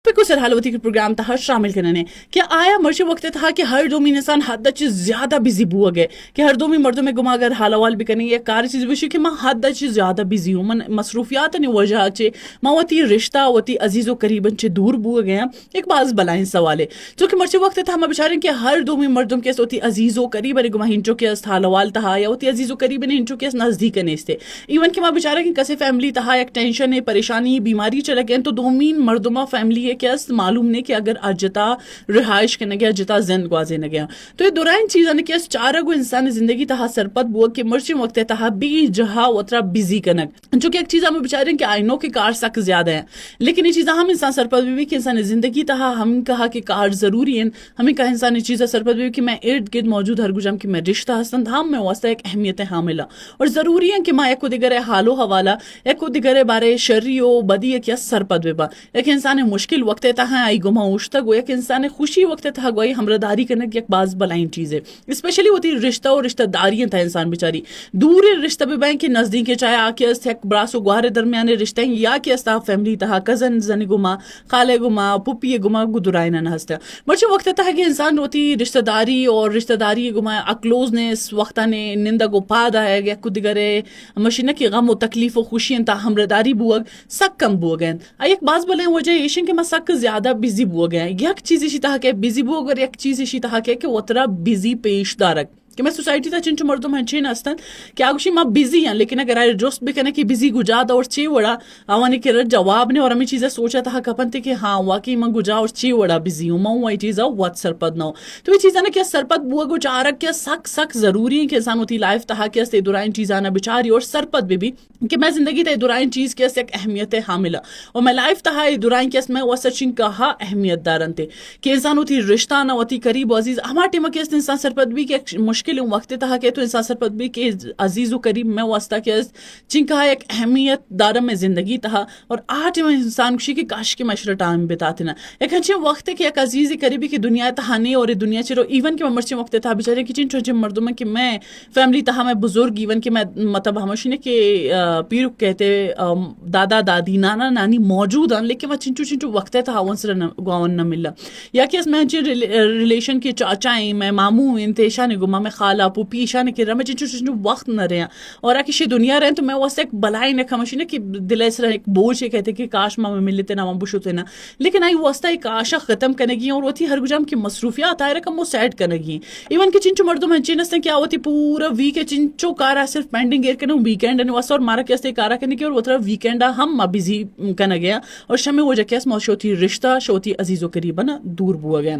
کو سرحالوتی کے پروگرام تحت شامل کرنے کیا آیا مرشی وقت تھا کہ ہر دومی انسان حد چیز زیادہ بزی بو گئے کہ ہر دومی مردوں میں گما گر حالوال بھی کریں یہ کار چیز بشی کہ میں حد چیز زیادہ بزی ہوں من مصروفیات نے وجہ چے ماں وتی رشتہ وتی عزیز و قریبن چے دور بو گیا ایک باز بلائیں سوال ہے چونکہ مرشی وقت تھا میں بچاریں کہ ہر دومی مردوں کے ہوتی عزیز و قریب گما ہنچو کے حالوال تھا یا ہوتی عزیز و قریب نے ہنچو کے نزدیک نیستے ایون کہ میں بچاریں کہ کسے فیملی تھا ایک ٹینشن ہے پریشانی بیماری چلے گئے تو دومین مردما فیملی ہے کیا معلوم نہیں کہ اگر اجتا رہائش کرنے گیا جتا زند گوازے نہ گیا تو یہ دورائن چیزاں نے کہ چارہ گو انسان زندگی تہا سرپت بو کہ مرچی وقت تہا بی جہا اترا بزی کنک جو کہ ایک چیز ہمیں بچارے کہ آئینوں کے کار سک زیادہ ہیں لیکن یہ چیزاں ہم انسان سرپت بھی کہ انسان زندگی تہا ہم کہا کہ کار ضروری ہیں ہمیں کہا انسان چیزیں سرپت بھی کہ میں ارد گرد موجود ہر گجام کہ میں رشتہ ہستند ہم میں واسطہ ایک اہمیت حاملہ اور ضروری ہے کہ میں ایک دیگر حال و حوالہ ایک دیگر بارے شری و بدی کیا سرپت بھی با ایک انسان مشکل وقت تہا آئی گما اوشتا گویا کہ انسان خوشی وقت تہا گوئی ہمرداری کرنے کی ایک باز بلائن چیز ہے اسپیشلی ہوتی رشتہ اور رشتہ داریاں تھا انسان بیچاری دور رشتہ بھی بائیں کہ نزدیک چاہے آکے است ایک براسو گوارے درمیان رشتہ ہیں یا کہ استا فیملی تہا کزن زنی گما خالے گما پپی گما گدرائنہ نہ ہستا مرچے وقت تہا کہ انسان ہوتی رشتہ داری اور رشتہ داری گما اکلوزنس وقتا نے نندہ گو پادا ہے یا کچھ دیگرے مشینہ کی غم و تکلیف و خوشی انتا ہمرداری بوگ سک کم بوگن ایک باز بلائن وجہ ایشن کہ میں سک زیادہ بزی بو گیا یک چیز اسی طرح کہ بزی بو اگر یک چیز اسی طرح کہ اترا بزی پیش دارک کہ میں سوسائٹی تا چنچو مردم ہنچین ہستن کہ آگوشی ماں بزی ہیں لیکن اگر آئے جوست بھی کہنے کہ بزی گجا دا اور چی وڑا آوانی کہ رد جواب نے اور ہمیں چیزیں سوچا تھا کپن تے کہ ہاں واقعی ماں گجا اور چی وڑا بزی ہوں ماں وائی چیزا وات سرپد نہ ہو تو یہ چیزیں نا کیا سرپد بوا گو چارک کیا سک ضروری ہے کہ انسان ہوتی لائف تہا کیا ستے دورائن چیزانا بچاری اور سرپد بھی کہ میں زندگی تے دورائن چیز کیا ایک اہمیت حاملہ اور میں لائف تہا دورائن کیا میں وہ سچن کہا اہمیت دارن تے کہ انسان ہوتی رشتہ نہ ہوتی قریب و عزیز ہمارے ٹیمہ کیا انسان سرپد بھی کہ مشکل وقت تہا کہ تو انسان سرپت بھی کہ عزیز و قریب میں واسطہ کہ جن کا ایک اہمیت دارم میں زندگی تہا اور آج میں انسان خوشی کی کاش کے معاشرہ ٹائم بتاتے نا ایک اچھے وقت ہے کہ ایک عزیز قریبی کی دنیا تہانے اور دنیا چرو ایون کہ میں مرچے وقت تھا بیچارے کہ چن مردوں میں کہ میں فیملی تہا میں بزرگ ایون کہ میں مطلب ہمشی نے کہ پیرو کہتے دادا دادی نانا نانی موجود ہیں لیکن میں چنچو وقت تھا ونسر گاون نہ ملا یا کہ میں ریلیشن کے چاچائیں میں ماموں انتشا نے گما میں خالہ پوپی نے کہ رمے چنچو وقت نہ رہے اور اکشی دنیا رہے تو میں واسطے ایک بلائی نے کھمشی نے کہ دل اس ایک بوجھ کہتے کہ کاش ماں میں ملتے نہ بشوتے نہ لیکن آئی واسطہ ایک آشا ختم کرنے گی اور وہ تھی ہر گجام کی مصروفیات آئے رقم وہ سیٹ کرنے گی ایون کہ چنچو مردوں میں چینس نے کیا ہوتی پورا ویک چنچو کارا صرف پینڈنگ ایئر کرنے ویکینڈ واسطہ اور مارا کیسے کارا کرنے کی اور وہ طرف ویکینڈا ہم بزی کرنے گیا اور شمع وجہ کیس موشو تھی رشتہ شوتی عزیز و قریبا دور بوا گیا